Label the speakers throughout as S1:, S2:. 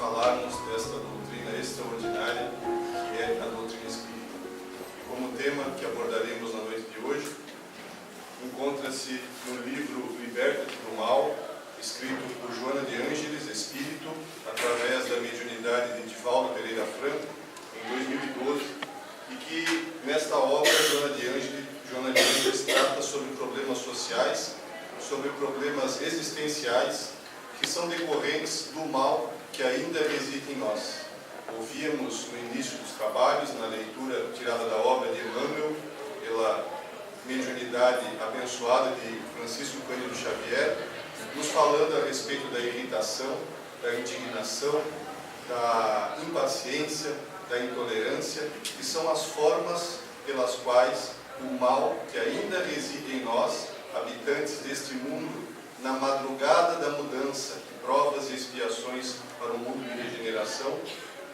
S1: falarmos desta doutrina extraordinária que é a doutrina espírita. Como tema que abordaremos na noite de hoje, encontra-se no livro Liberta-te do Mal, escrito por Joana de Ângeles, espírito, através da mediunidade de Divaldo Pereira Franco, em 2012, e que nesta obra Joana de Ângeles trata sobre problemas sociais, sobre problemas existenciais que são decorrentes do mal que ainda reside em nós. Ouvíamos no início dos trabalhos, na leitura tirada da obra de Emmanuel, pela mediunidade abençoada de Francisco Cândido Xavier, nos falando a respeito da irritação, da indignação, da impaciência, da intolerância, que são as formas pelas quais o mal que ainda reside em nós, habitantes deste mundo, na madrugada da mudança, de provas e expiações para um mundo de regeneração,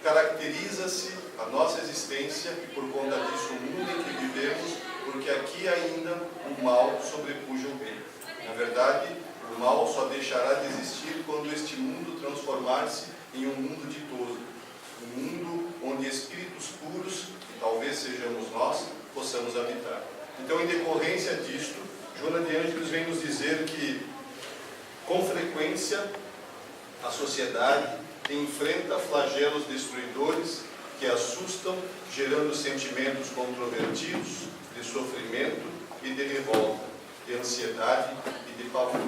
S1: caracteriza-se a nossa existência e, por conta disso, o mundo em que vivemos, porque aqui ainda o mal sobrepuja o bem. Na verdade, o mal só deixará de existir quando este mundo transformar-se em um mundo ditoso, um mundo onde espíritos puros, que talvez sejamos nós, possamos habitar. Então, em decorrência disto, Joana de Ângeles vem nos dizer que, com frequência, a sociedade enfrenta flagelos destruidores que assustam, gerando sentimentos controvertidos de sofrimento e de revolta, de ansiedade e de pavor.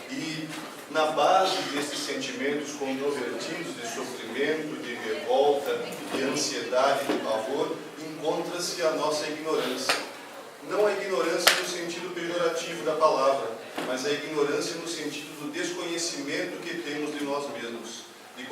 S1: E na base desses sentimentos controvertidos de sofrimento, de revolta, de ansiedade e de pavor, encontra-se a nossa ignorância. Não a ignorância no sentido pejorativo da palavra, mas a ignorância no sentido do desconhecimento que temos de nós mesmos, de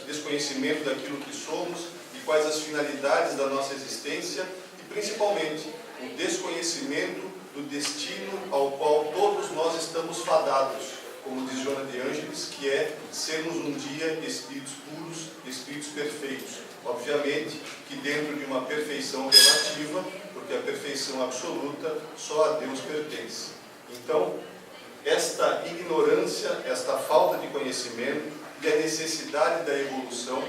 S1: desconhecimento daquilo que somos, de quais as finalidades da nossa existência e, principalmente, o desconhecimento do destino ao qual todos nós estamos fadados, como diz Joana de Ângeles, que é sermos um dia espíritos puros, espíritos perfeitos. Obviamente que dentro de uma perfeição relativa, porque a perfeição absoluta só a Deus pertence. Então, esta ignorância, esta falta de conhecimento e a necessidade da evolução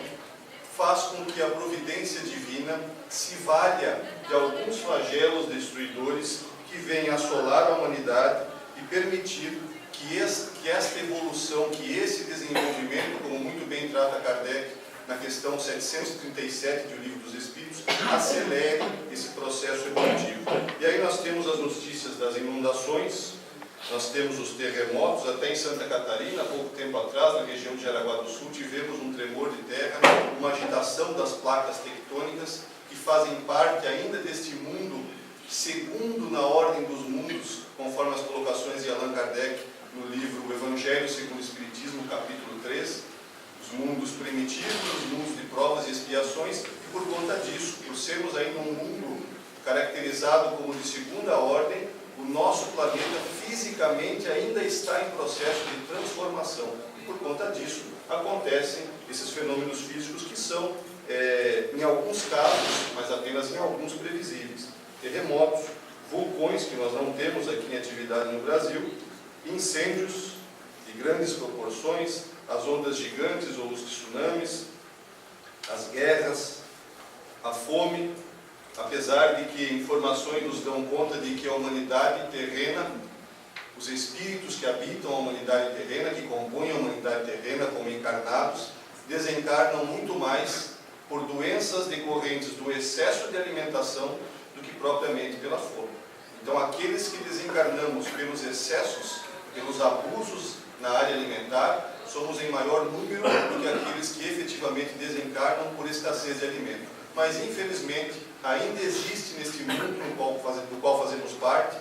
S1: faz com que a providência divina se valha de alguns flagelos destruidores que vêm assolar a humanidade e permitir que esta evolução, que esse desenvolvimento, como muito bem trata Kardec na questão 737 do Livro dos Espíritos, acelere esse processo evolutivo. E aí nós temos as notícias das inundações, nós temos os terremotos, até em Santa Catarina, há pouco tempo atrás, na região de Jaraguá do Sul, tivemos um tremor de terra, uma agitação das placas tectônicas que fazem parte ainda deste mundo, segundo na ordem dos mundos, conforme as colocações de Allan Kardec no livro O Evangelho segundo o Espiritismo, capítulo 3, os mundos primitivos, os mundos de provas e expiações, e por conta disso, por sermos ainda um mundo caracterizado como de segunda ordem, o nosso planeta fisicamente ainda está em processo de transformação. E por conta disso, acontecem esses fenômenos físicos que são, em alguns casos, mas apenas em alguns previsíveis. Terremotos, vulcões, que nós não temos aqui em atividade no Brasil, incêndios de grandes proporções, as ondas gigantes ou os tsunamis, as guerras, a fome, apesar de que informações nos dão conta de que a humanidade terrena, os espíritos que habitam a humanidade terrena, que compõem a humanidade terrena como encarnados, desencarnam muito mais por doenças decorrentes do excesso de alimentação do que propriamente pela fome. Então, aqueles que desencarnamos pelos excessos, pelos abusos na área alimentar, somos em maior número do que aqueles que efetivamente desencarnam por escassez de alimento. Mas, infelizmente, ainda existe neste mundo do qual fazemos parte,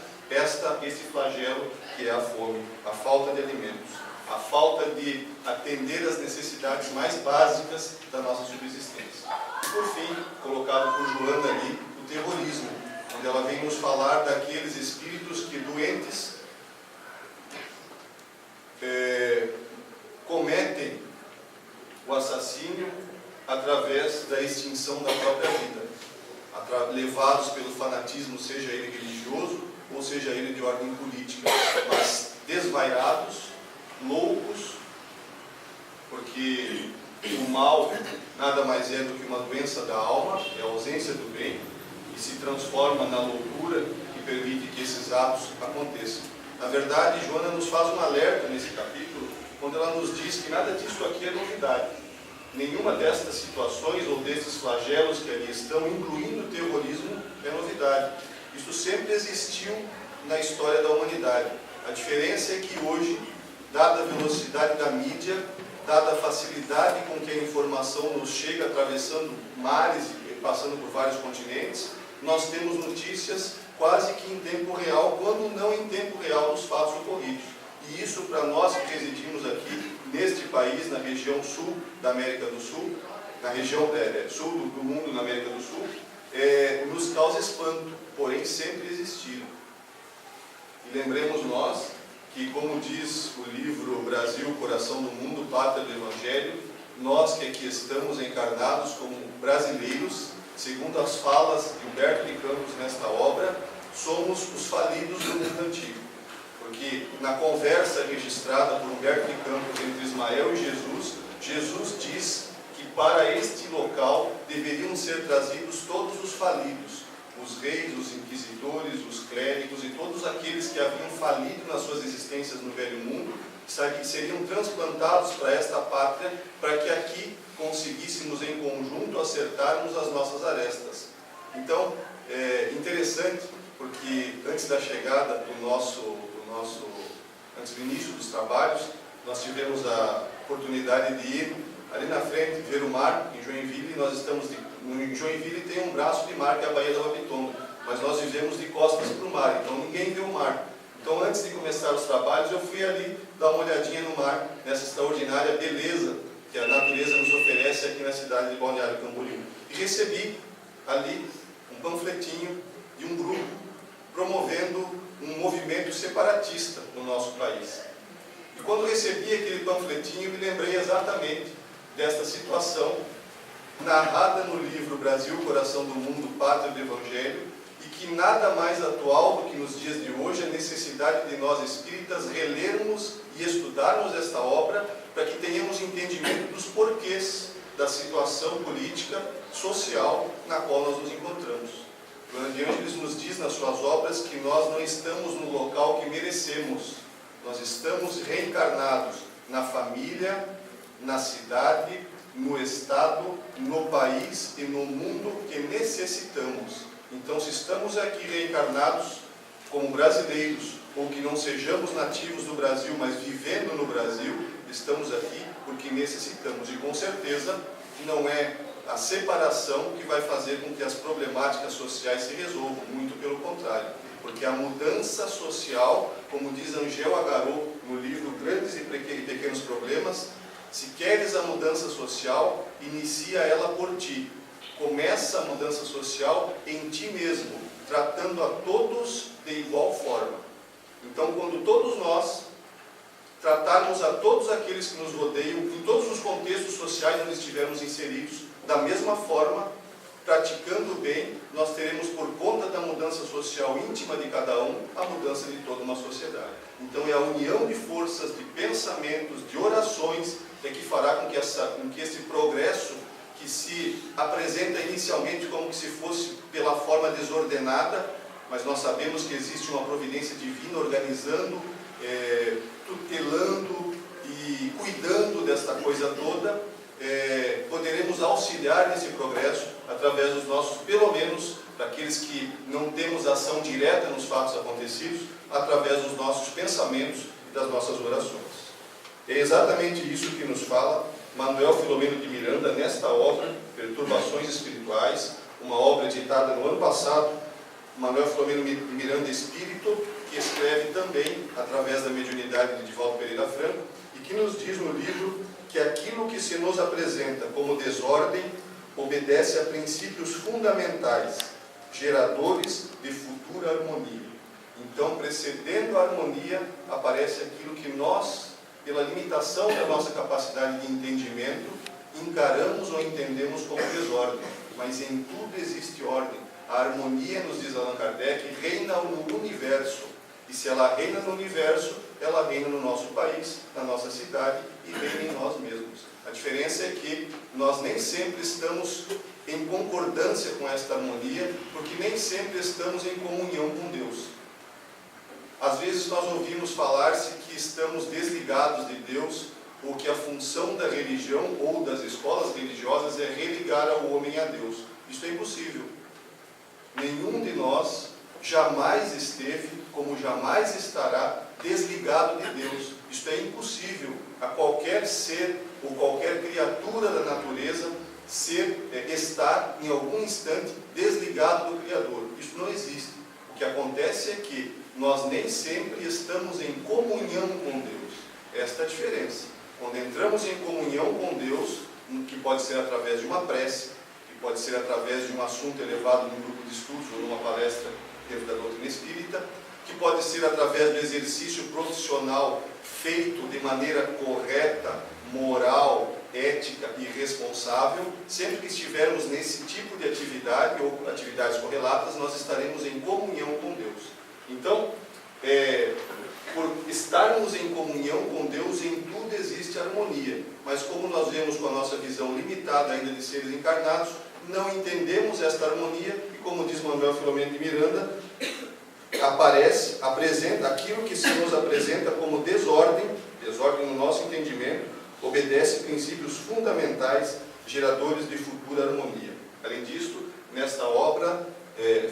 S1: este flagelo que é a fome, a falta de alimentos, a falta de atender às necessidades mais básicas da nossa subsistência. E, por fim, colocado por Joana ali, o terrorismo, onde ela vem nos falar daqueles espíritos que, doentes, cometem o assassínio através da extinção da própria vida, levados pelo fanatismo, seja ele religioso ou seja ele de ordem política, mas desvairados, loucos, porque o mal nada mais é do que uma doença da alma, é a ausência do bem, e se transforma na loucura que permite que esses atos aconteçam. Na verdade, Joana nos faz um alerta nesse capítulo, quando ela nos diz que nada disso aqui é novidade. Nenhuma destas situações ou destes flagelos que ali estão, incluindo o terrorismo, é novidade. Isso sempre existiu na história da humanidade. A diferença é que hoje, dada a velocidade da mídia, dada a facilidade com que a informação nos chega atravessando mares e passando por vários continentes, nós temos notícias quase que em tempo real, quando não em tempo real, dos fatos ocorridos. E isso, para nós que residimos aqui neste país, na região sul da América do Sul, na região sul do mundo, na América do Sul, nos causa espanto, porém sempre existiram. E lembremos nós que, como diz o livro Brasil, Coração do Mundo, Pátria do Evangelho, nós que aqui estamos encarnados como brasileiros, segundo as falas de Humberto de Campos nesta obra, somos os falidos do mundo antigo. Porque na conversa registrada por Humberto de Campos entre Ismael e Jesus, Jesus diz que para este local deveriam ser trazidos todos os falidos, os reis, os inquisidores, os clérigos e todos aqueles que haviam falido nas suas existências no velho mundo, seriam transplantados para esta pátria, para que aqui conseguíssemos em conjunto acertarmos as nossas arestas. Então, é interessante, porque antes da chegada antes do início dos trabalhos, nós tivemos a oportunidade de ir ali na frente, ver o mar, em Joinville. Nós estamos em Joinville tem um braço de mar, que é a Baía da Babitonga, mas nós vivemos de costas para o mar, então ninguém vê o mar. Então, antes de começar os trabalhos, eu fui ali dar uma olhadinha no mar, nessa extraordinária beleza que a natureza nos oferece aqui na cidade de Balneário Camboriú. E recebi ali um panfletinho de um grupo promovendo um movimento separatista no nosso país. E quando recebi aquele panfletinho, me lembrei exatamente desta situação, narrada no livro Brasil, Coração do Mundo, Pátria do Evangelho, e que nada mais atual do que nos dias de hoje a necessidade de nós espíritas relermos e estudarmos esta obra, para que tenhamos entendimento dos porquês da situação política, social na qual nós nos encontramos. Joana de Ângeles nos diz nas suas obras que nós não estamos no local que merecemos, nós estamos reencarnados na família, na cidade, no estado, no país e no mundo que necessitamos. Então, se estamos aqui reencarnados como brasileiros, ou que não sejamos nativos do Brasil, mas vivendo no Brasil, estamos aqui porque necessitamos. E com certeza não é a separação que vai fazer com que as problemáticas sociais se resolvam, muito pelo contrário. Porque a mudança social, como diz Angel Agarot no livro Grandes e Pequenos Problemas, se queres a mudança social, inicia ela por ti. Começa a mudança social em ti mesmo, tratando a todos de igual forma. Então, quando todos nós tratarmos a todos aqueles que nos rodeiam, em todos os contextos sociais onde estivermos inseridos, da mesma forma, praticando o bem, nós teremos, por conta da mudança social íntima de cada um, a mudança de toda uma sociedade. Então, é a união de forças, de pensamentos, de orações, que fará com que esse progresso, que se apresenta inicialmente como que se fosse pela forma desordenada, mas nós sabemos que existe uma providência divina organizando, tutelando e cuidando desta coisa toda, poderemos auxiliar nesse progresso através dos nossos, pelo menos para aqueles que não temos ação direta nos fatos acontecidos, através dos nossos pensamentos e das nossas orações. É exatamente isso que nos fala Manuel Filomeno de Miranda nesta obra, Perturbações Espirituais, uma obra editada no ano passado, Manuel Filomeno de Miranda Espírito, que escreve também através da mediunidade de Divaldo Pereira Franco, e que nos diz no livro que aquilo que se nos apresenta como desordem obedece a princípios fundamentais, geradores de futura harmonia. Então, precedendo a harmonia, aparece aquilo que nós, pela limitação da nossa capacidade de entendimento, encaramos ou entendemos como desordem. Mas em tudo existe ordem. A harmonia, nos diz Allan Kardec, reina no universo. E se ela reina no universo, ela reina no nosso país, na nossa cidade e reina em nós mesmos. diferença é que nós nem sempre estamos em concordância com esta harmonia, porque nem sempre estamos em comunhão com Deus. Às vezes nós ouvimos falar-se que estamos desligados de Deus, ou que a função da religião ou das escolas religiosas é religar o homem a Deus. Isso é impossível. Nenhum de nós jamais esteve, como jamais estará, desligado de Deus. Isto é impossível a qualquer ser ou qualquer criatura da natureza estar em algum instante desligado do Criador. Isso não existe. O que acontece é que nós nem sempre estamos em comunhão com Deus. Esta é a diferença. Quando entramos em comunhão com Deus, que pode ser através de uma prece, que pode ser através de um assunto elevado num grupo de estudos ou numa palestra dentro da doutrina espírita, que pode ser através do exercício profissional feito de maneira correta, moral, ética e responsável, sempre que estivermos nesse tipo de atividade ou atividades correlatas, nós estaremos em comunhão com Deus. Então, por estarmos em comunhão com Deus, em tudo existe harmonia, mas como nós vemos com a nossa visão limitada ainda de seres encarnados, não entendemos esta harmonia e, como diz Manuel Filomeno de Miranda, apresenta aquilo que se nos apresenta como desordem no nosso entendimento, obedece princípios fundamentais, geradores de futura harmonia. Além disso, nesta obra,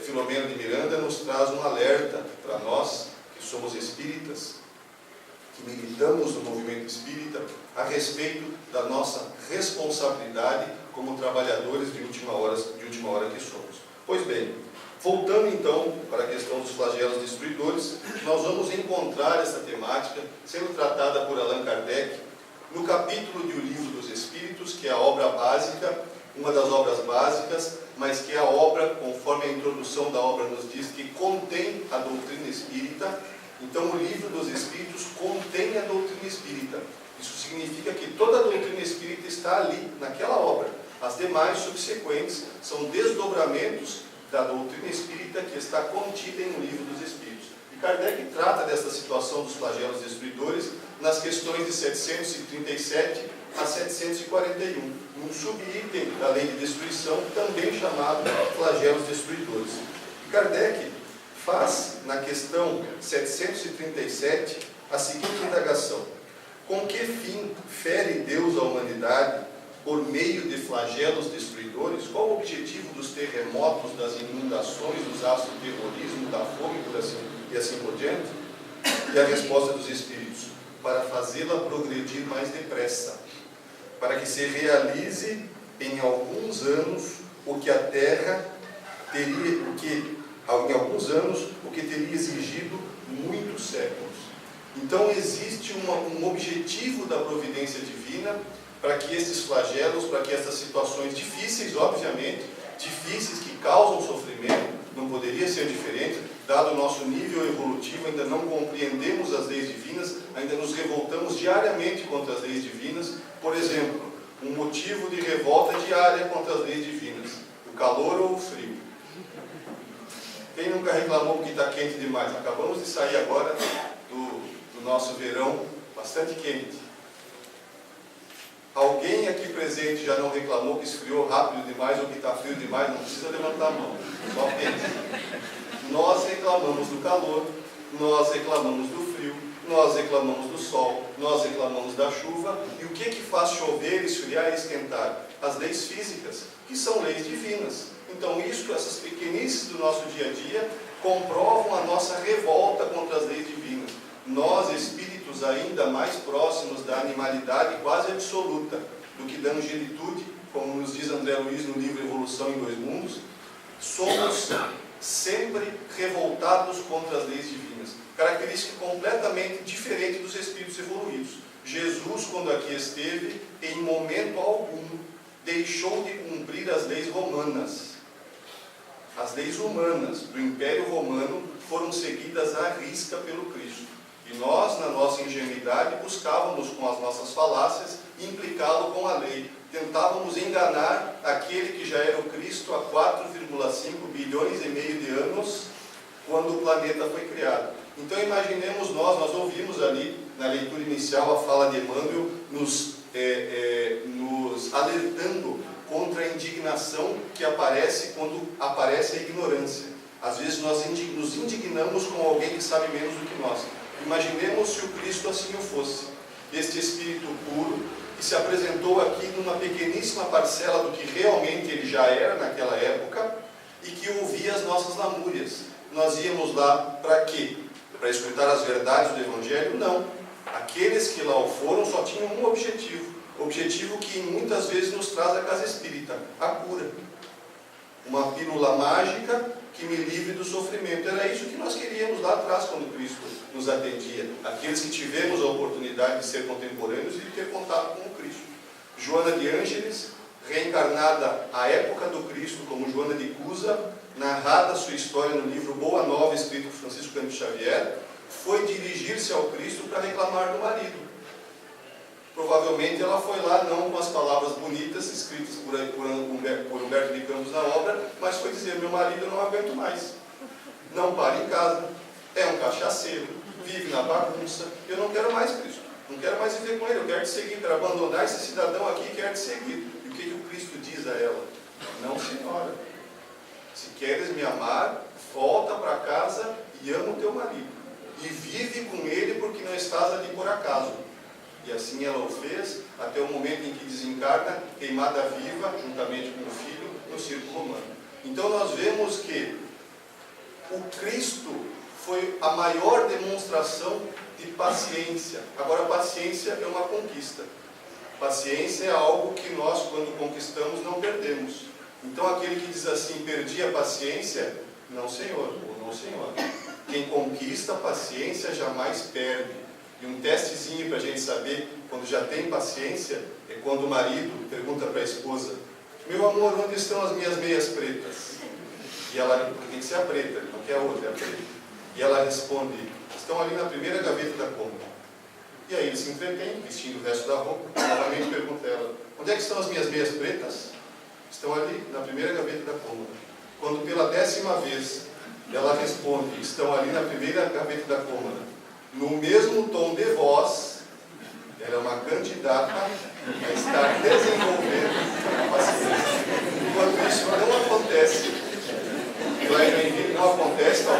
S1: Filomeno de Miranda nos traz um alerta para nós, que somos espíritas, que militamos no movimento espírita, a respeito da nossa responsabilidade como trabalhadores de última hora que somos. Pois bem, voltando então para a questão dos flagelos destruidores, nós vamos encontrar essa temática sendo tratada por Allan Kardec no capítulo de O Livro dos Espíritos, que é a obra básica, uma das obras básicas, mas que é a obra, conforme a introdução da obra nos diz, que contém a doutrina espírita. Então, o Livro dos Espíritos contém a doutrina espírita. Isso significa que toda a doutrina espírita está ali, naquela obra. As demais subsequentes são desdobramentos da doutrina espírita que está contida em O Livro dos Espíritos. E Kardec trata desta situação dos flagelos destruidores nas questões de 737 a 741, um subitem da lei de destruição, também chamado flagelos destruidores. E Kardec faz, na questão 737, a seguinte indagação: com que fim fere Deus a humanidade por meio de flagelos destruidores? Qual o objetivo dos terremotos, das inundações, dos atos de terrorismo, da fome e assim por diante? E a resposta dos Espíritos: para fazê-la progredir mais depressa, para que se realize em alguns anos o que a Terra teria, o que teria exigido muitos séculos. Então existe um objetivo da providência divina para que esses flagelos, para que essas situações difíceis, obviamente, difíceis que causam sofrimento, não poderia ser diferente, dado o nosso nível evolutivo, ainda não compreendemos as leis divinas, ainda nos revoltamos diariamente contra as leis divinas. Por exemplo, um motivo de revolta diária contra as leis divinas: o calor ou o frio. Quem nunca reclamou que está quente demais? Acabamos de sair agora do nosso verão bastante quente. Alguém aqui presente já não reclamou que esfriou rápido demais ou que está frio demais? Não precisa levantar a mão, só pense. Nós reclamamos do calor, nós reclamamos do frio, nós reclamamos do sol, nós reclamamos da chuva. E o que faz chover, esfriar e esquentar? As leis físicas, que são leis divinas. Então essas pequenices do nosso dia a dia comprovam a nossa revolta contra as leis divinas. Nós, espíritos ainda mais próximos da animalidade quase absoluta do que da angelitude, como nos diz André Luiz no livro Evolução em Dois Mundos, somos sempre revoltados contra as leis divinas. Característica completamente diferente dos espíritos evoluídos. Jesus, quando aqui esteve, em momento algum, deixou de cumprir as leis romanas. As leis humanas do Império Romano foram seguidas à risca pelo Cristo. E nós, na nossa ingenuidade, buscávamos com as nossas falácias implicá-lo com a lei. Tentávamos enganar aquele que já era o Cristo há 4,5 bilhões e meio de anos, quando o planeta foi criado. Então imaginemos nós ouvimos ali na leitura inicial a fala de Emmanuel no Escrituras alertando contra a indignação que aparece quando aparece a ignorância. Às vezes nós nos indignamos com alguém que sabe menos do que nós. Imaginemos se o Cristo assim o fosse. Este Espírito puro, que se apresentou aqui numa pequeníssima parcela do que realmente ele já era naquela época, e que ouvia as nossas lamúrias. Nós íamos lá para quê? Para escutar as verdades do Evangelho? Não. Aqueles que lá o foram só tinham um objetivo. Objetivo que muitas vezes nos traz a casa espírita: a cura. Uma pílula mágica que me livre do sofrimento. Era isso que nós queríamos lá atrás, quando Cristo nos atendia. Aqueles que tivemos a oportunidade de ser contemporâneos e de ter contato com o Cristo. Joana de Ângeles, reencarnada à época do Cristo como Joana de Cusa, narrada sua história no livro Boa Nova, escrito por Francisco Cândido Xavier, foi dirigir-se ao Cristo para reclamar do marido. Provavelmente ela foi lá não com as palavras bonitas escritas por Humberto de Campos na obra, mas foi dizer: meu marido eu não aguento mais, não para em casa, é um cachaceiro, vive na bagunça, eu não quero mais Cristo, não quero mais viver com ele, eu quero te seguir, quero abandonar esse cidadão aqui e quero te seguir. E o que o Cristo diz a ela? Não, senhora, se queres me amar, volta para casa e ama o teu marido, e vive com ele, porque não estás ali por acaso. E assim ela o fez, até o momento em que desencarna, queimada viva, juntamente com o filho, no circo romano. Então nós vemos que o Cristo foi a maior demonstração de paciência. Agora, paciência é uma conquista. Paciência é algo que nós, quando conquistamos, não perdemos. Então aquele que diz assim: perdi a paciência, não, senhor, ou não, senhora. Quem conquista a paciência jamais perde. E um testezinho para a gente saber quando já tem paciência é quando o marido pergunta para a esposa: meu amor, onde estão as minhas meias pretas? E ela, porque tem que ser a preta, ele não quer a outra, é a preta. E ela responde: estão ali na primeira gaveta da cômoda. E aí ele se entretém, vestindo o resto da roupa, novamente pergunta a ela: onde é que estão as minhas meias pretas? Estão ali na primeira gaveta da cômoda. Quando pela 10ª vez ela responde: estão ali na primeira gaveta da cômoda, no mesmo tom de voz, ela é uma candidata a estar desenvolvendo a paciência. Enquanto isso não acontece, não acontece, talvez aqui não aconteça,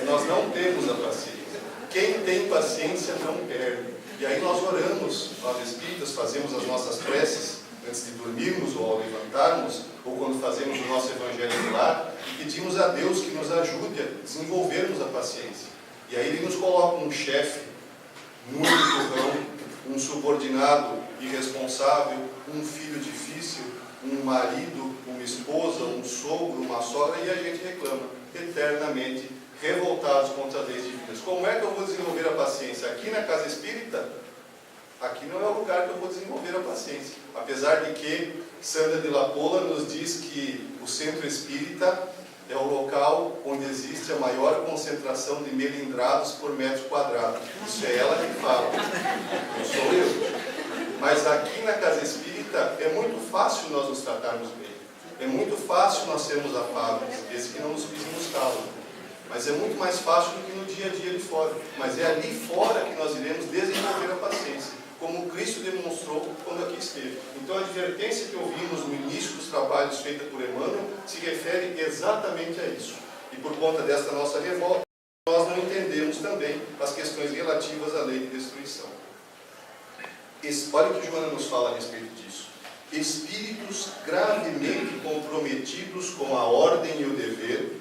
S1: nós não temos a paciência. Quem tem paciência não perde. E aí nós oramos, nós espíritas fazemos as nossas preces antes de dormirmos ou ao levantarmos, ou quando fazemos o nosso evangelho no lar, e pedimos a Deus que nos ajude a desenvolvermos a paciência. E aí Ele nos coloca um chefe muito turrão, um subordinado irresponsável, um filho difícil, um marido, uma esposa, um sogro, uma sogra, e a gente reclama eternamente, revoltados contra as leis divinas. Como é que eu vou desenvolver a paciência? Aqui na casa espírita, aqui não é o lugar que eu vou desenvolver a paciência. Apesar de que Sandra de La Pola nos diz que o centro espírita é o local onde existe a maior concentração de melindrados por metro quadrado. Isso é ela que fala, não sou eu. Mas aqui na casa espírita é muito fácil nós nos tratarmos bem. É muito fácil nós sermos afáveis, desde que não nos pisemos calo. Mas é muito mais fácil do que no dia a dia de fora. Mas é ali fora que nós iremos desenvolver a paciência, como Cristo demonstrou quando aqui esteve. Então a advertência que ouvimos no início dos trabalhos feita por Emmanuel se refere exatamente a isso. E por conta desta nossa revolta, nós não entendemos também as questões relativas à lei de destruição. Olha o que Joana nos fala a respeito disso. Espíritos gravemente comprometidos com a ordem e o dever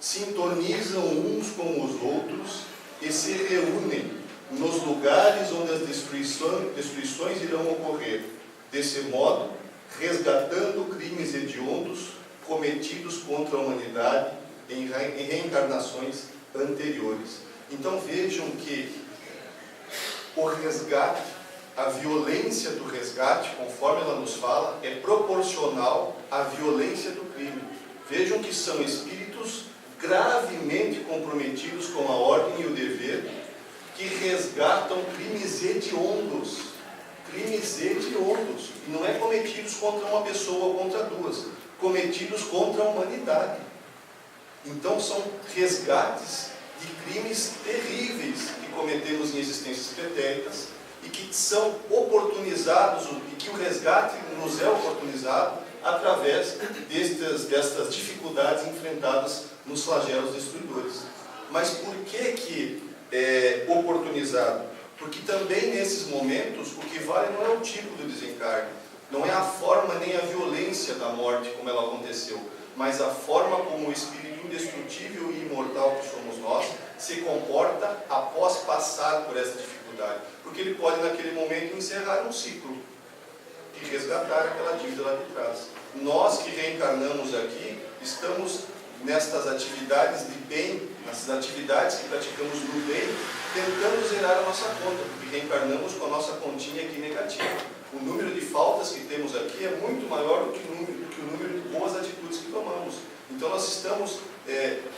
S1: sintonizam uns com os outros e se reúnem nos lugares onde as destruições irão ocorrer, desse modo, resgatando crimes hediondos cometidos contra a humanidade em reencarnações anteriores. Então vejam que o resgate, a violência do resgate, conforme ela nos fala, é proporcional à violência do crime. Vejam que são espíritos gravemente comprometidos com a ordem e o dever, que resgatam crimes hediondos. Crimes hediondos. E não é cometidos contra uma pessoa ou contra duas. Cometidos contra a humanidade. Então são resgates de crimes terríveis que cometemos em existências pretéritas, e que são oportunizados, e que o resgate nos é oportunizado através destas dificuldades enfrentadas nos flagelos destruidores. Mas por que é oportunizado? Porque também nesses momentos o que vale não é o tipo do desencarne, não é a forma nem a violência da morte como ela aconteceu, mas a forma como o espírito indestrutível e imortal que somos nós se comporta após passar por essa dificuldade. Porque ele pode naquele momento encerrar um ciclo e resgatar aquela dívida lá de trás. Nós que reencarnamos aqui, estamos nestas atividades de bem, nessas atividades que praticamos no bem, tentando zerar a nossa conta, porque reencarnamos com a nossa continha aqui negativa. O número de faltas que temos aqui é muito maior do que o número de boas atitudes que tomamos. Então nós estamos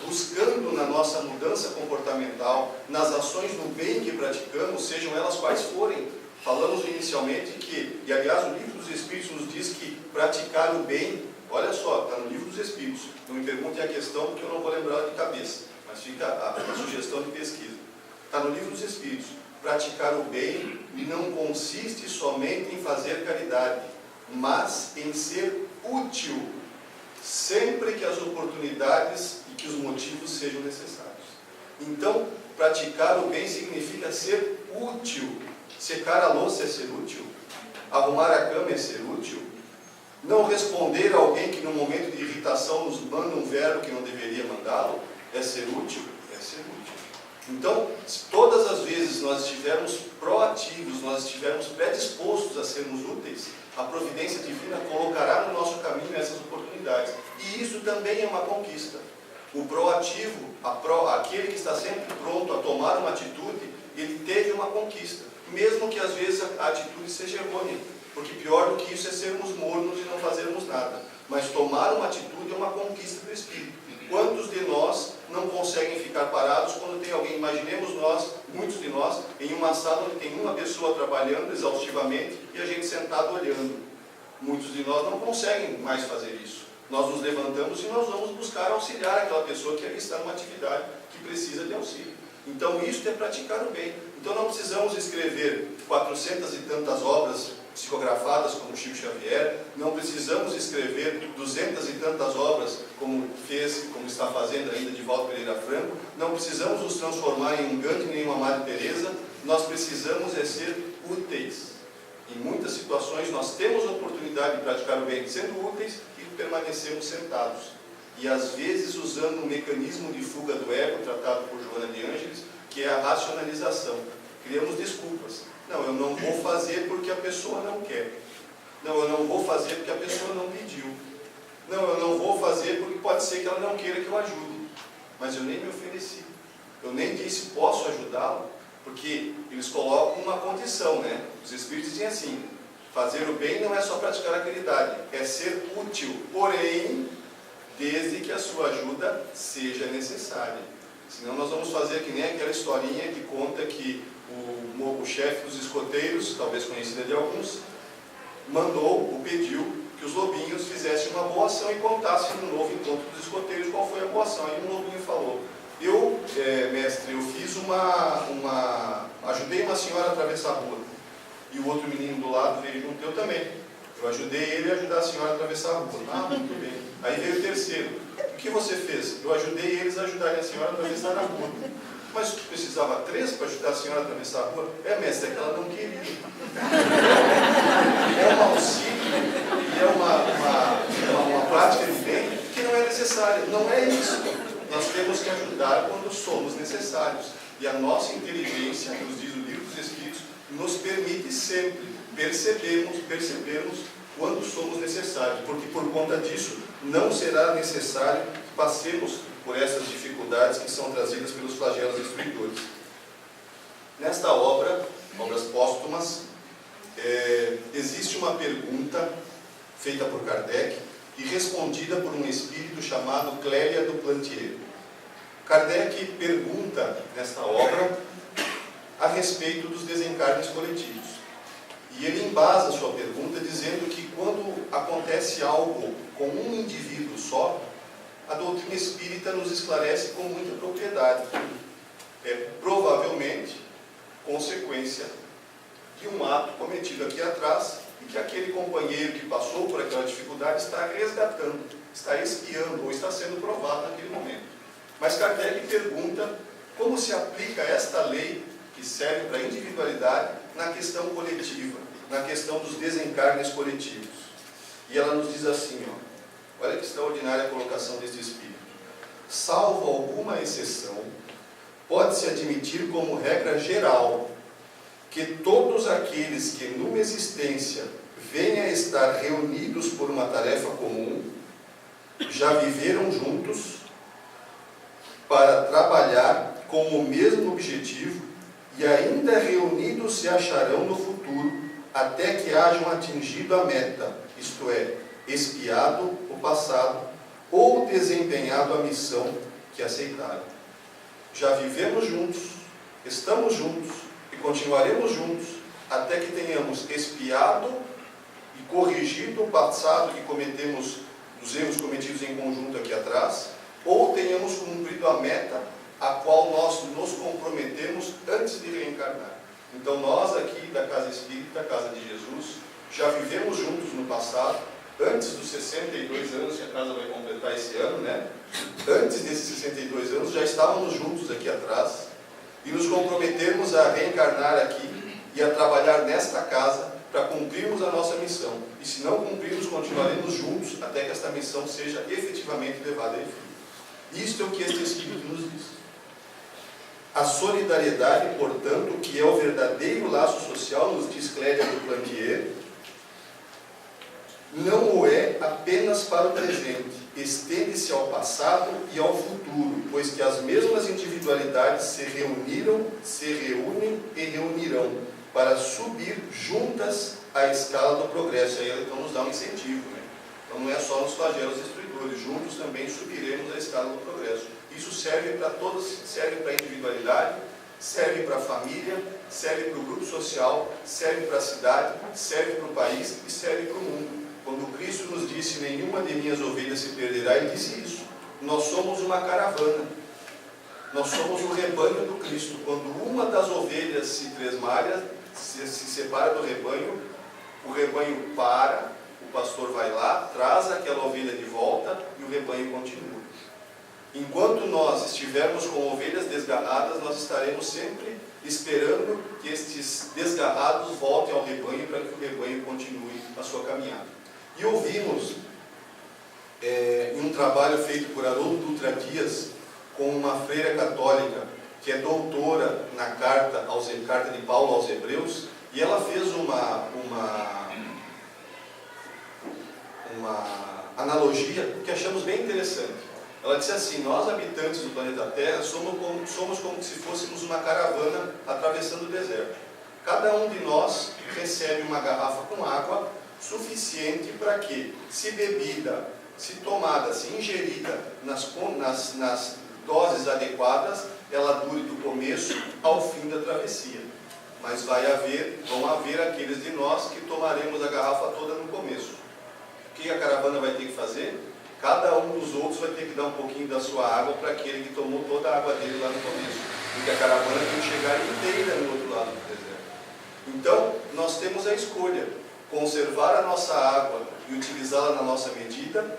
S1: buscando na nossa mudança comportamental, nas ações do bem que praticamos, sejam elas quais forem. Falamos inicialmente que, e aliás o livro dos Espíritos nos diz que praticar o bem, olha só, está no livro dos Espíritos, não me perguntem a questão porque eu não vou lembrar de cabeça, mas fica a sugestão de pesquisa. Está no livro dos Espíritos, praticar o bem não consiste somente em fazer caridade, mas em ser útil, sempre que as oportunidades e que os motivos sejam necessários. Então, praticar o bem significa ser útil. Secar a louça é ser útil? Arrumar a cama é ser útil? Não responder a alguém que no momento de irritação nos manda um verbo que não deveria mandá-lo é ser útil? É ser útil. Então, se todas as vezes nós estivermos proativos, nós estivermos predispostos a sermos úteis, a providência divina colocará no nosso caminho essas oportunidades. E isso também é uma conquista. O proativo, aquele que está sempre pronto a tomar uma atitude, ele teve uma conquista, mesmo que às vezes a atitude seja errônea, porque pior do que isso é sermos mornos e não fazermos nada. Mas tomar uma atitude é uma conquista do Espírito. Quantos de nós não conseguem ficar parados quando tem alguém, imaginemos nós, muitos de nós, em uma sala onde tem uma pessoa trabalhando exaustivamente e a gente sentado olhando. Muitos de nós não conseguem mais fazer isso. Nós nos levantamos e nós vamos buscar auxiliar aquela pessoa que ali está numa atividade que precisa de auxílio. Então isso é praticar o bem. Então não precisamos escrever 400 e tantas obras psicografadas como Chico Xavier, não precisamos escrever 200 e tantas obras como fez, como está fazendo ainda Divaldo Pereira Franco, não precisamos nos transformar em um Gandhi nem uma Madre Teresa, nós precisamos ser úteis. Em muitas situações nós temos a oportunidade de praticar o bem sendo úteis e permanecemos sentados. E às vezes usando um mecanismo de fuga do ego, tratado por Joana de Ângeles, que é a racionalização. Criamos desculpas. Não, eu não vou fazer porque a pessoa não quer. Não, eu não vou fazer porque a pessoa não pediu. Não, eu não vou fazer porque pode ser que ela não queira que eu ajude. Mas eu nem me ofereci. Eu nem disse posso ajudá-lo, porque eles colocam uma condição, né? Os Espíritos dizem assim, fazer o bem não é só praticar a caridade, é ser útil, porém, desde que a sua ajuda seja necessária. Senão nós vamos fazer que nem aquela historinha que conta que o chefe dos escoteiros, talvez conhecida de alguns, mandou ou pediu que os lobinhos fizessem uma boa ação e contassem no novo encontro dos escoteiros qual foi a boa ação. Aí um lobinho falou, mestre, eu fiz ajudei uma senhora a atravessar a rua. E o outro menino do lado veio junto, eu também. Eu ajudei ele a ajudar a senhora a atravessar a rua. Ah, muito bem. Aí veio o terceiro. O que você fez? Eu ajudei eles a ajudarem a senhora a atravessar a rua. Mas precisava 3 para ajudar a senhora a atravessar a rua? Mestre, é que ela não queria. É um auxílio e é uma prática de bem que não é necessária. Não é isso. Nós temos que ajudar quando somos necessários. E a nossa inteligência, que nos diz o livro dos Espíritos, nos permite sempre percebermos quando somos necessários. Porque por conta disso, não será necessário que passemos por essas dificuldades que são trazidas pelos flagelos destruidores. Nesta obra, Obras Póstumas, existe uma pergunta feita por Kardec e respondida por um espírito chamado Clélia do Plantier. Kardec pergunta nesta obra a respeito dos desencarnes coletivos. E ele embasa sua pergunta dizendo que quando acontece algo com um indivíduo só, a doutrina espírita nos esclarece com muita propriedade. É provavelmente consequência
S2: de um ato cometido aqui atrás e que aquele companheiro que passou por aquela dificuldade está resgatando, está expiando ou está sendo provado naquele momento. Mas Kardec pergunta como se aplica esta lei que serve para a individualidade na questão coletiva, na questão dos desencarnes coletivos. E ela nos diz assim, ó, olha que extraordinária a colocação deste Espírito. Salvo alguma exceção, pode-se admitir como regra geral que todos aqueles que numa existência venham a estar reunidos por uma tarefa comum, já viveram juntos para trabalhar com o mesmo objetivo e ainda reunidos se acharão no futuro até que hajam atingido a meta, isto é, expiado o passado ou desempenhado a missão que aceitaram. Já vivemos juntos, estamos juntos e continuaremos juntos até que tenhamos expiado e corrigido o passado que cometemos, os erros cometidos em conjunto aqui atrás, ou tenhamos cumprido a meta a qual nós nos comprometemos antes de reencarnar. Então nós aqui da Casa Espírita, Casa de Jesus, já vivemos juntos no passado, antes dos 62 anos que a casa vai completar esse ano, né? Antes desses 62 anos já estávamos juntos aqui atrás e nos comprometemos a reencarnar aqui e a trabalhar nesta casa para cumprirmos a nossa missão. E se não cumprirmos, continuaremos juntos até que esta missão seja efetivamente levada a fim. Isto é o que este Espírito nos diz. A solidariedade, portanto, que é o verdadeiro laço social, nos diz Clélia do Plantier, não o é apenas para o presente, estende-se ao passado e ao futuro, pois que as mesmas individualidades se reuniram, se reúnem e reunirão para subir juntas a escala do progresso. Aí ele então nos dá um incentivo, né? Então não é só nos flagelos destruidores, juntos também subiremos a escala do progresso. Isso serve para todos, serve para a individualidade, serve para a família, serve para o grupo social, serve para a cidade, serve para o país e serve para o mundo. Quando Cristo nos disse, nenhuma de minhas ovelhas se perderá, ele disse isso. Nós somos uma caravana. Nós somos o rebanho do Cristo. Quando uma das ovelhas se tresmalha, se separa do rebanho, o rebanho para, o pastor vai lá, traz aquela ovelha de volta e o rebanho continua. Enquanto nós estivermos com ovelhas desgarradas, nós estaremos sempre esperando que estes desgarrados voltem ao rebanho para que o rebanho continue a sua caminhada. E ouvimos em um trabalho feito por Haroldo Dutra Dias com uma freira católica que é doutora na carta de Paulo aos Hebreus, e ela fez uma analogia que achamos bem interessante. Ela disse assim: nós habitantes do planeta Terra somos como se fôssemos uma caravana atravessando o deserto. Cada um de nós recebe uma garrafa com água suficiente para que, se bebida, se tomada, se ingerida nas doses adequadas, ela dure do começo ao fim da travessia. Mas vão haver aqueles de nós que tomaremos a garrafa toda no começo. O que a caravana vai ter que fazer? Cada um dos outros vai ter que dar um pouquinho da sua água para aquele que tomou toda a água dele lá no começo. Porque a caravana tem que chegar inteira no outro lado do deserto. Então, nós temos a escolha: conservar a nossa água e utilizá-la na nossa medida,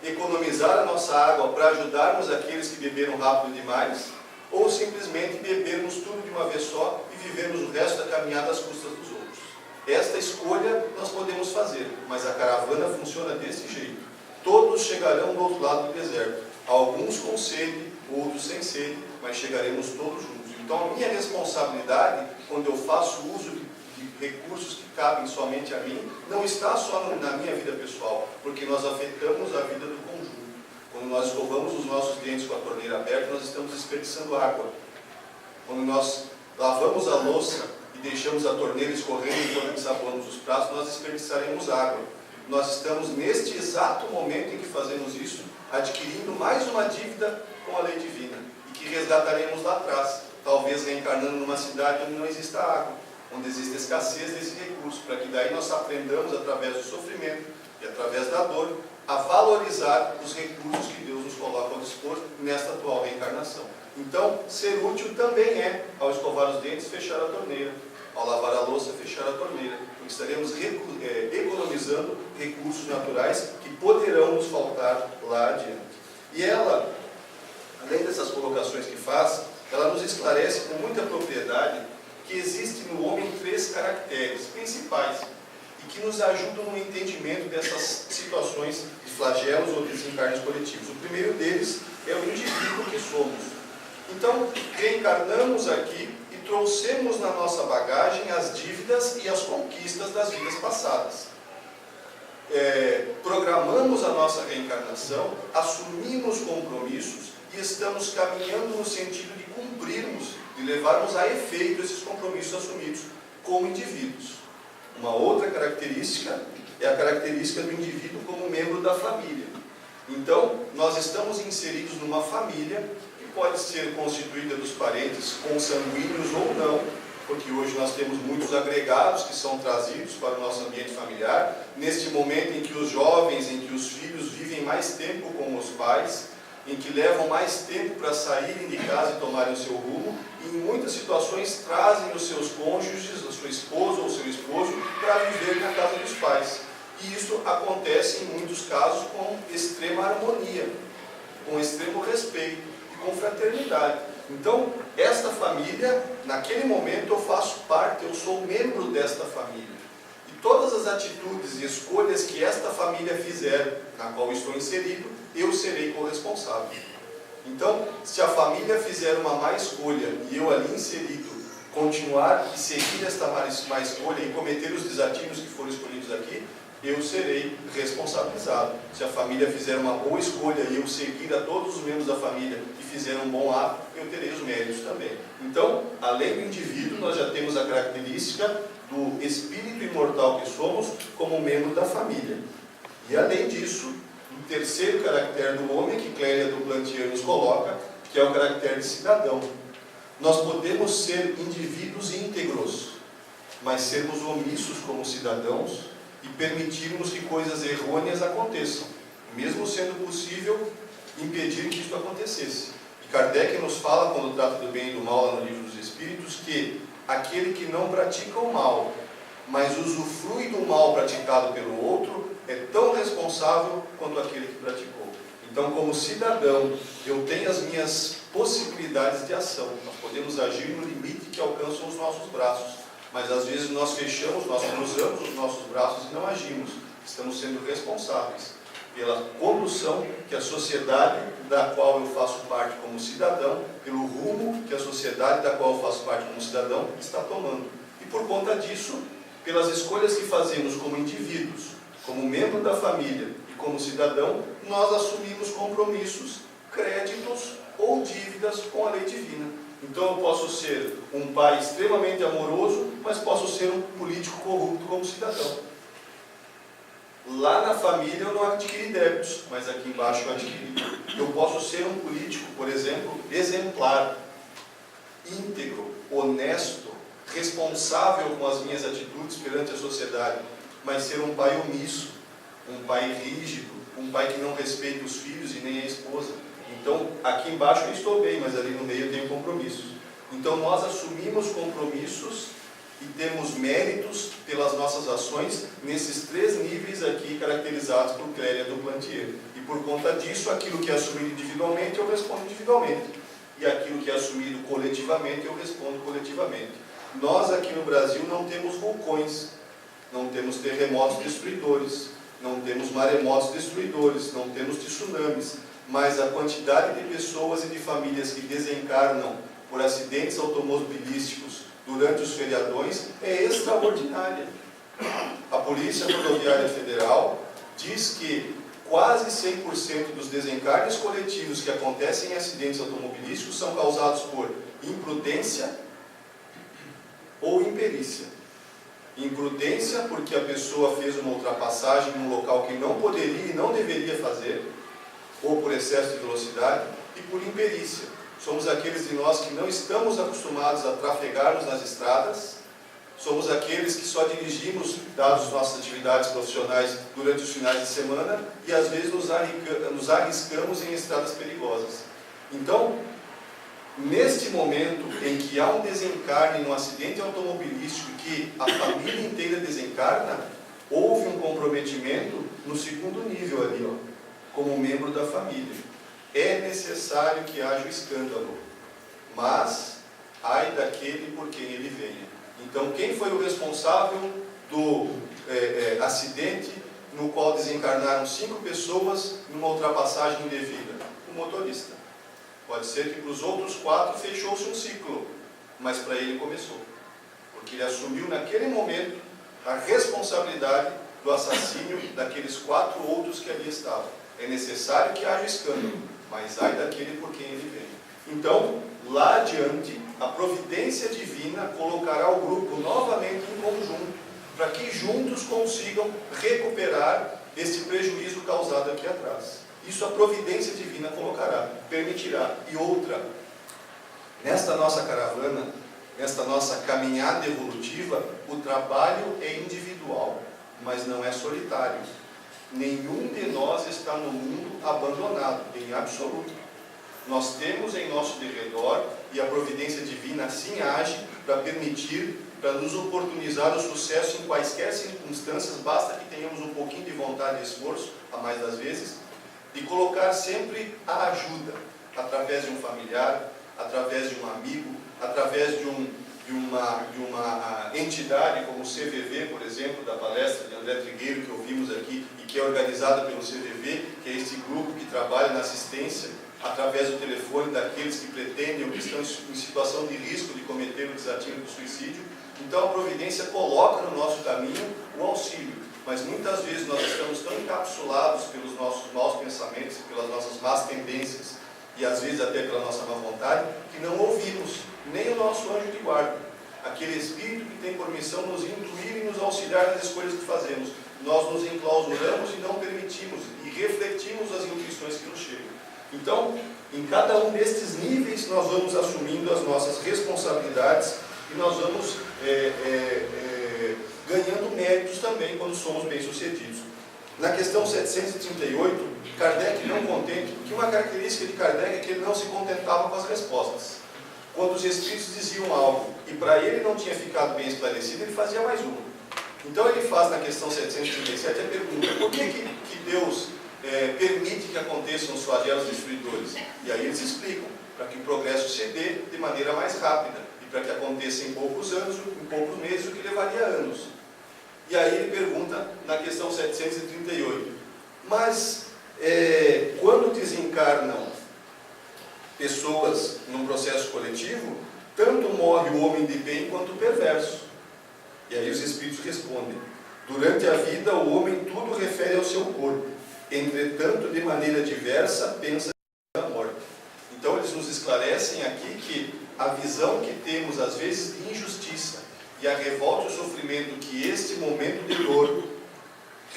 S2: economizar a nossa água para ajudarmos aqueles que beberam rápido demais, ou simplesmente bebermos tudo de uma vez só e vivermos o resto da caminhada às custas dos outros. Esta escolha nós podemos fazer, mas a caravana funciona desse jeito. Todos chegarão do outro lado do deserto, alguns com sede, outros sem sede, mas chegaremos todos juntos. Então a minha responsabilidade, quando eu faço uso de recursos que cabem somente a mim, não está só na minha vida pessoal, porque nós afetamos a vida do conjunto. Quando nós escovamos os nossos dentes com a torneira aberta, nós estamos desperdiçando água. Quando nós lavamos a louça e deixamos a torneira escorrendo enquanto ensaboamos os pratos, nós desperdiçaremos água. Nós estamos, neste exato momento em que fazemos isso, adquirindo mais uma dívida com a lei divina, e que resgataremos lá atrás, talvez reencarnando numa cidade onde não exista água, onde existe escassez desse recurso, para que daí nós aprendamos, através do sofrimento e através da dor, a valorizar os recursos que Deus nos coloca ao dispor nesta atual reencarnação. Então, ser útil também é, ao escovar os dentes, fechar a torneira. ao lavar a louça, fechar a torneira, porque estaremos economizando recursos naturais que poderão nos faltar lá adiante. E ela, além dessas colocações que faz, ela nos esclarece com muita propriedade que existe no homem 3 caracteres principais e que nos ajudam no entendimento dessas situações de flagelos ou desencarnes coletivos. O primeiro deles é o indivíduo que somos. Então, reencarnamos aqui e trouxemos na nossa bagagem as dívidas e as conquistas das vidas passadas. Programamos a nossa reencarnação, assumimos compromissos e estamos caminhando no sentido de cumprirmos, de levarmos a efeito esses compromissos assumidos como indivíduos. Uma outra característica é a característica do indivíduo como membro da família. Então, nós estamos inseridos numa família que pode ser constituída dos parentes consanguíneos ou não, porque hoje nós temos muitos agregados que são trazidos para o nosso ambiente familiar, neste momento em que os jovens, em que os filhos vivem mais tempo com os pais, em que levam mais tempo para saírem de casa e tomarem o seu rumo, e em muitas situações trazem os seus cônjuges, a sua esposa ou seu esposo, para viver na casa dos pais. E isso acontece em muitos casos com extrema harmonia, com extremo respeito e com fraternidade. Então, esta família, naquele momento eu faço parte, eu sou membro desta família. E todas as atitudes e escolhas que esta família fizer, na qual estou inserido, eu serei corresponsável. Então, se a família fizer uma má escolha e eu ali inserido continuar e seguir esta má escolha e cometer os desatinos que foram escolhidos aqui, eu serei responsabilizado. Se a família fizer uma boa escolha e eu seguir a todos os membros da família que fizeram um bom ato, eu terei os méritos também. Então, além do indivíduo, nós já temos a característica do espírito imortal que somos como membro da família. E além disso, o terceiro caractere do homem, que Clélia do Plantier nos coloca, que é o caractere de cidadão. Nós podemos ser indivíduos íntegros, mas sermos omissos como cidadãos e permitirmos que coisas errôneas aconteçam, mesmo sendo possível impedir que isso acontecesse. E Kardec nos fala, quando trata do bem e do mal lá no Livro dos Espíritos, que aquele que não pratica o mal, mas usufrui do mal praticado pelo outro, é tão responsável quanto aquele que praticou. Então, como cidadão, eu tenho as minhas possibilidades de ação. Nós podemos agir no limite que alcançam os nossos braços. Mas às vezes nós fechamos, nós cruzamos os nossos braços e não agimos. Estamos sendo responsáveis pela condução que a sociedade da qual eu faço parte como cidadão, pelo rumo que a sociedade da qual eu faço parte como cidadão está tomando. E por conta disso, pelas escolhas que fazemos como indivíduos, como membro da família e como cidadão, nós assumimos compromissos, créditos ou dívidas com a lei divina. Então eu posso ser um pai extremamente amoroso, mas posso ser um político corrupto como cidadão. Lá na família eu não adquiri débitos, mas aqui embaixo eu adquiri. Eu posso ser um político, por exemplo, exemplar, íntegro, honesto, responsável com as minhas atitudes perante a sociedade, mas ser um pai omisso, um pai rígido, um pai que não respeita os filhos e nem a esposa. Então, aqui embaixo eu estou bem, mas ali no meio eu tenho compromissos. Então, nós assumimos compromissos e temos méritos pelas nossas ações nesses 3 níveis aqui caracterizados por Clélia do Plantier. E por conta disso, aquilo que é assumido individualmente, eu respondo individualmente. E aquilo que é assumido coletivamente, eu respondo coletivamente. Nós aqui no Brasil não temos vulcões, não temos terremotos destruidores, não temos maremotos destruidores, não temos tsunamis. Mas a quantidade de pessoas e de famílias que desencarnam por acidentes automobilísticos durante os feriadões é extraordinária. A Polícia Rodoviária Federal diz que quase 100% dos desencarnes coletivos que acontecem em acidentes automobilísticos são causados por imprudência ou imperícia. Imprudência porque a pessoa fez uma ultrapassagem num local que não poderia e não deveria fazer, ou por excesso de velocidade, e por imperícia. Somos aqueles de nós que não estamos acostumados a trafegarmos nas estradas, somos aqueles que só dirigimos, dadas nossas atividades profissionais, durante os finais de semana, e às vezes nos arriscamos em estradas perigosas. Então, Neste momento em que há um desencarne num acidente automobilístico que a família inteira desencarna, houve um comprometimento no segundo nível ali, ó, como membro da família. É necessário que haja o escândalo, mas ai daquele por quem ele venha. Então, quem foi o responsável do acidente no qual desencarnaram 5 pessoas numa ultrapassagem indevida? O motorista. Pode ser que para os outros 4 fechou-se um ciclo, mas para ele começou, porque ele assumiu naquele momento a responsabilidade do assassínio daqueles 4 outros que ali estavam. É necessário que haja escândalo, mas ai daquele por quem ele vem. Então, lá adiante, a providência divina colocará o grupo novamente em conjunto, para que juntos consigam recuperar esse prejuízo causado aqui atrás. Isso a providência divina colocará, permitirá. E outra, nesta nossa caravana, nesta nossa caminhada evolutiva, o trabalho é individual, mas não é solitário. Nenhum de nós está no mundo abandonado, em absoluto. Nós temos em nosso derredor, e a providência divina assim age para permitir, para nos oportunizar o sucesso em quaisquer circunstâncias, basta que tenhamos um pouquinho de vontade e esforço, a mais das vezes, de colocar sempre a ajuda, através de um familiar, através de um amigo, através de uma entidade como o CVV, por exemplo, da palestra de André Trigueiro, que ouvimos aqui, e que é organizada pelo CVV, que é esse grupo que trabalha na assistência, através do telefone daqueles que pretendem ou que estão em situação de risco de cometer o desatino do suicídio. Então a providência coloca no nosso caminho o auxílio, mas muitas vezes nós estamos tão encapsulados pelos nossos maus pensamentos, pelas nossas más tendências, e às vezes até pela nossa má vontade, que não ouvimos nem o nosso anjo de guarda, aquele espírito que tem por missão nos intuir e nos auxiliar nas escolhas que fazemos. Nós nos enclausuramos e não permitimos, e refletimos as intuições que nos chegam. Então, em cada um destes níveis, nós vamos assumindo as nossas responsabilidades e nós vamos ganhando méritos também quando somos bem-sucedidos. Na questão 738, Kardec não contente, porque uma característica de Kardec é que ele não se contentava com as respostas. Quando os espíritos diziam algo e para ele não tinha ficado bem esclarecido, ele fazia mais uma. Então ele faz na questão 737 a pergunta: por que Deus permite que aconteçam os flagelos destruidores? E aí eles explicam, para que o progresso se dê de maneira mais rápida e para que aconteça em poucos anos, em poucos meses, o que levaria anos. E aí ele pergunta na questão 738, mas quando desencarnam pessoas num processo coletivo, tanto morre o homem de bem quanto o perverso. E aí os espíritos respondem: durante a vida o homem tudo refere ao seu corpo, entretanto de maneira diversa pensa na morte. Então eles nos esclarecem aqui que a visão que temos às vezes de injustiça e a revolta e o sofrimento que este momento de dor,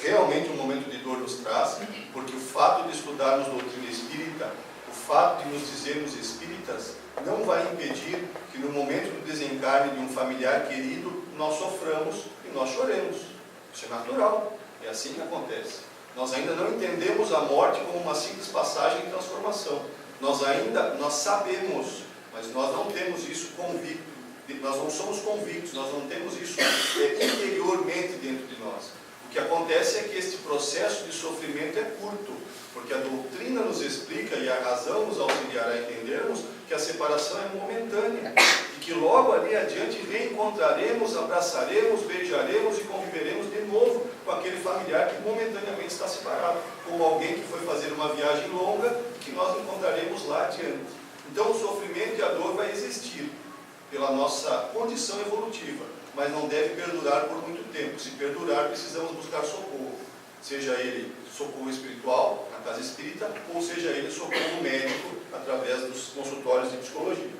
S2: realmente um momento de dor nos traz, porque o fato de estudarmos doutrina espírita, o fato de nos dizermos espíritas, não vai impedir que no momento do desencarne de um familiar querido, nós soframos e nós choremos. Isso é natural, é assim que acontece. Nós ainda não entendemos a morte como uma simples passagem de transformação. Nós sabemos, mas nós não temos isso convicto, nós não somos convictos, nós não temos isso interiormente dentro de nós. O que acontece é que este processo de sofrimento é curto, porque a doutrina nos explica e a razão nos auxiliará a entendermos que a separação é momentânea e que logo ali adiante reencontraremos, abraçaremos, beijaremos e conviveremos de novo com aquele familiar que momentaneamente está separado, como alguém que foi fazer uma viagem longa e que nós encontraremos lá adiante. Então o sofrimento e a dor vai existir pela nossa condição evolutiva, mas não deve perdurar por muito tempo. Se perdurar, precisamos buscar socorro, seja ele socorro espiritual na casa espírita, ou seja ele socorro médico através dos consultórios de psicologia.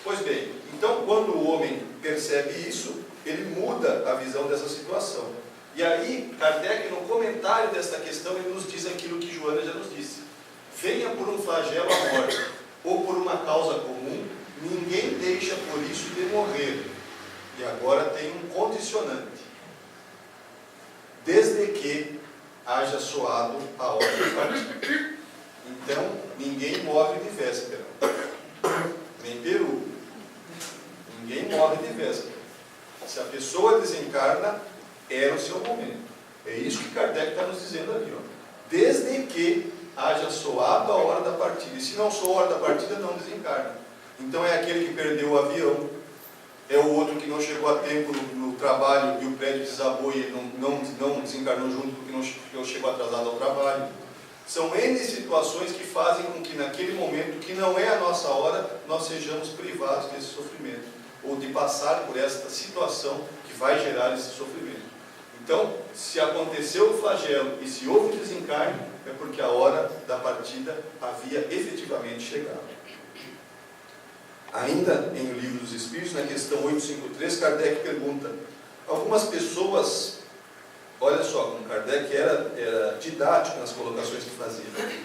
S2: Pois bem, então quando o homem percebe isso, ele muda a visão dessa situação. E aí, Kardec, no comentário desta questão, ele nos diz aquilo que Joana já nos disse: venha por um flagelo a morte, ou por uma causa comum, ninguém deixa por isso de morrer. E agora tem um condicionante: desde que haja soado a hora de partir. Então, ninguém morre de véspera. nem peru. Ninguém morre de véspera. Se a pessoa desencarna, é o seu momento. É isso que Kardec está nos dizendo aqui. Ó. Desde que haja soado a hora da partida. E se não soou a hora da partida, não desencarna. Então é aquele que perdeu o avião, é o outro que não chegou a tempo no trabalho e o prédio desabou e ele não desencarnou junto porque não chegou atrasado ao trabalho. São N situações que fazem com que naquele momento, que não é a nossa hora, nós sejamos privados desse sofrimento, ou de passar por esta situação que vai gerar esse sofrimento. Então, se aconteceu o flagelo e se houve o desencarne, é porque a hora da partida havia efetivamente chegado. Ainda em O Livro dos Espíritos, na questão 853, Kardec pergunta: algumas pessoas, olha só como Kardec era didático nas colocações que fazia,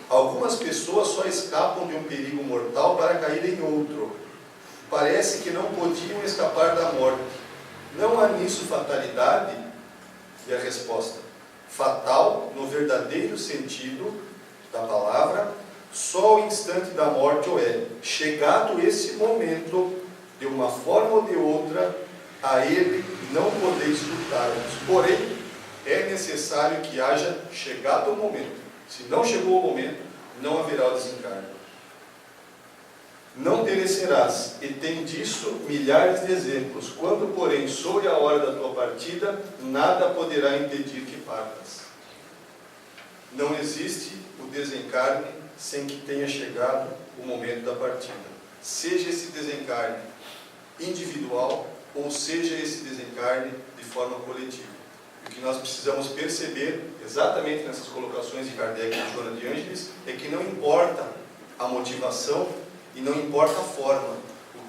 S2: algumas pessoas só escapam de um perigo mortal para cair em outro. Parece que não podiam escapar da morte. Não há nisso fatalidade? E a resposta: fatal, no verdadeiro sentido da palavra, só o instante da morte o é. Chegado esse momento, de uma forma ou de outra, a ele não podeis furtar-vos. Porém, é necessário que haja chegado o momento. Se não chegou o momento, não haverá o desencarne. Não perecerás, e tem disso milhares de exemplos. Quando, porém, soe a hora da tua partida, nada poderá impedir que partas. Não existe o desencarne sem que tenha chegado o momento da partida. Seja esse desencarne individual, ou seja esse desencarne de forma coletiva. O que nós precisamos perceber, exatamente nessas colocações de Kardec e Joana de Ângeles, é que não importa a motivação e não importa a forma. O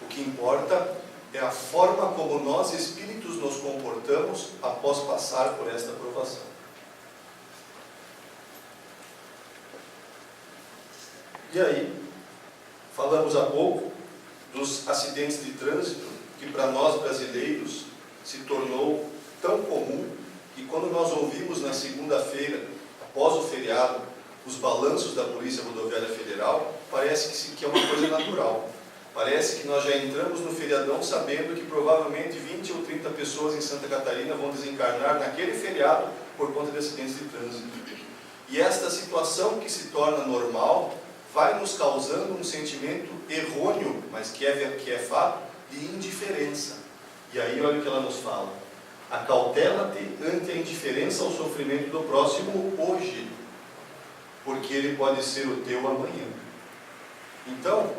S2: que importa é a forma como nós, espíritos, nos comportamos após passar por esta provação. E aí, falamos há pouco dos acidentes de trânsito, que para nós brasileiros se tornou tão comum, que quando nós ouvimos na segunda-feira, após o feriado, os balanços da Polícia Rodoviária Federal, parece que é uma coisa natural. Parece que nós já entramos no feriadão sabendo que provavelmente 20 ou 30 pessoas em Santa Catarina vão desencarnar naquele feriado por conta de acidentes de trânsito. E esta situação que se torna normal vai nos causando um sentimento errôneo, mas que é fato, de indiferença. E aí olha o que ela nos fala: acautela-te ante a indiferença ao sofrimento do próximo hoje, porque ele pode ser o teu amanhã. Então,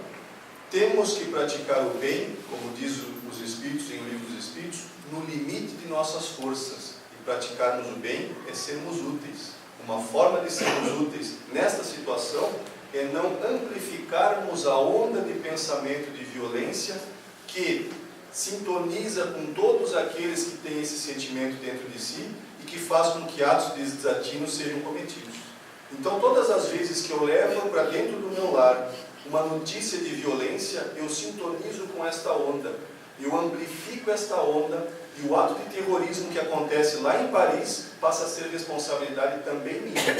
S2: temos que praticar o bem, como diz os Espíritos em O Livro dos Espíritos, no limite de nossas forças. E praticarmos o bem é sermos úteis. Uma forma de sermos úteis nesta situação é não amplificarmos a onda de pensamento de violência que sintoniza com todos aqueles que têm esse sentimento dentro de si e que faz com que atos de desatino sejam cometidos. Então, todas as vezes que eu levo para dentro do meu lar uma notícia de violência, eu sintonizo com esta onda, eu amplifico esta onda, e o ato de terrorismo que acontece lá em Paris passa a ser responsabilidade também minha,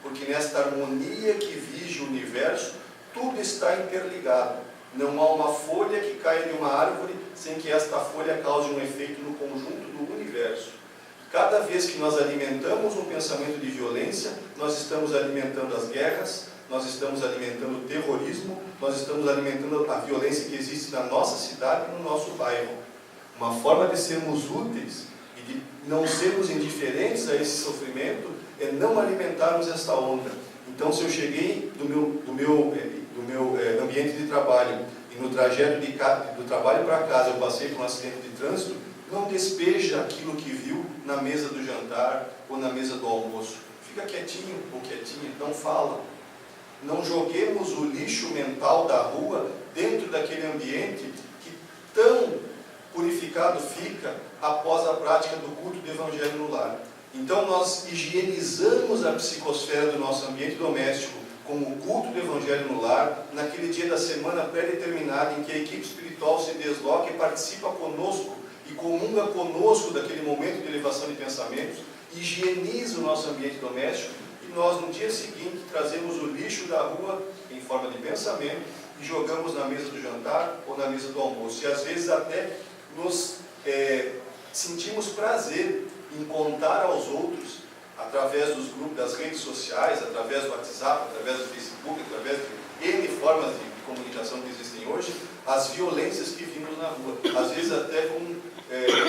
S2: porque nesta harmonia que vige o universo, tudo está interligado. Não há uma folha que caia de uma árvore sem que esta folha cause um efeito no conjunto do universo. Cada vez que nós alimentamos um pensamento de violência, nós estamos alimentando as guerras, nós estamos alimentando o terrorismo, nós estamos alimentando a violência que existe na nossa cidade e no nosso bairro. Uma forma de sermos úteis e de não sermos indiferentes a esse sofrimento é não alimentarmos esta onda. Então, se eu cheguei do meu ambiente de trabalho e no trajeto do trabalho para casa eu passei por um acidente de trânsito, não despeja aquilo que viu na mesa do jantar ou na mesa do almoço. Fica quietinho ou quietinha, não fala. Não joguemos o lixo mental da rua dentro daquele ambiente que tão purificado fica após a prática do culto do Evangelho no lar. Então nós higienizamos a psicosfera do nosso ambiente doméstico com o culto do Evangelho no lar, naquele dia da semana pré-determinada em que a equipe espiritual se desloca e participa conosco e comunga conosco daquele momento de elevação de pensamentos, higieniza o nosso ambiente doméstico, e e nós no dia seguinte trazemos o lixo da rua em forma de pensamento e jogamos na mesa do jantar ou na mesa do almoço. E às vezes até nos sentimos prazer em contar aos outros, através dos grupos, das redes sociais, através do WhatsApp, através do Facebook, através de N formas de comunicação que existem hoje, as violências que vimos na rua. Às vezes até com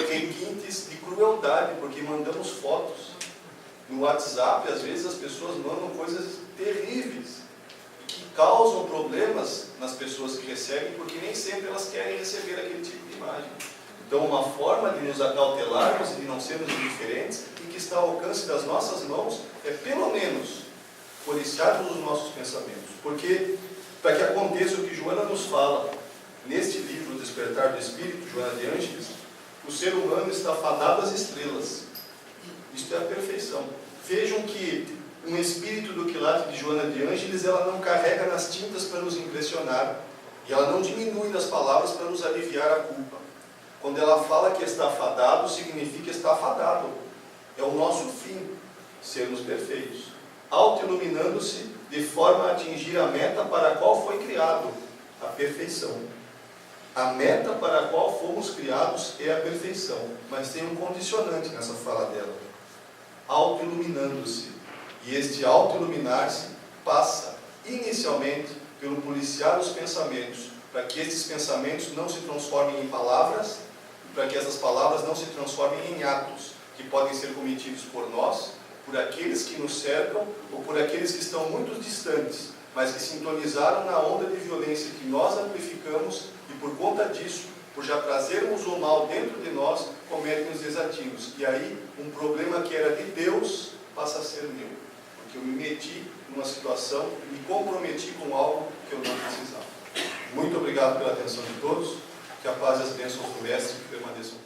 S2: requintes de crueldade, porque mandamos fotos. No WhatsApp, às vezes as pessoas mandam coisas terríveis, que causam problemas nas pessoas que recebem, porque nem sempre elas querem receber aquele tipo de imagem. Então, uma forma de nos acautelarmos e de não sermos indiferentes, e que está ao alcance das nossas mãos, é pelo menos policiarmos os nossos pensamentos. Porque, para que aconteça o que Joana nos fala, neste livro, O Despertar do Espírito, Joana de Ângeles, o ser humano está fadado às estrelas. Isto é a perfeição. Vejam que um espírito do quilate de Joana de Ângeles, ela não carrega nas tintas para nos impressionar, e ela não diminui nas palavras para nos aliviar a culpa. Quando ela fala que está fadado, significa estar fadado. É o nosso fim, sermos perfeitos, auto-iluminando-se de forma a atingir a meta para a qual foi criado, a perfeição. A meta para a qual fomos criados é a perfeição, mas tem um condicionante nessa fala dela. Auto-iluminando-se. E este auto-iluminar-se passa, inicialmente, pelo policiar os pensamentos, para que esses pensamentos não se transformem em palavras, para que essas palavras não se transformem em atos, que podem ser cometidos por nós, por aqueles que nos cercam, ou por aqueles que estão muito distantes, mas que sintonizaram na onda de violência que nós amplificamos, e por conta disso, por já trazermos o mal dentro de nós, cometem os desatinos. E aí, um problema que era de Deus, passa a ser meu. Porque eu me meti numa situação, me comprometi com algo que eu não precisava. Muito obrigado pela atenção de todos. Que a paz e as bênçãos do Mestre permaneçam.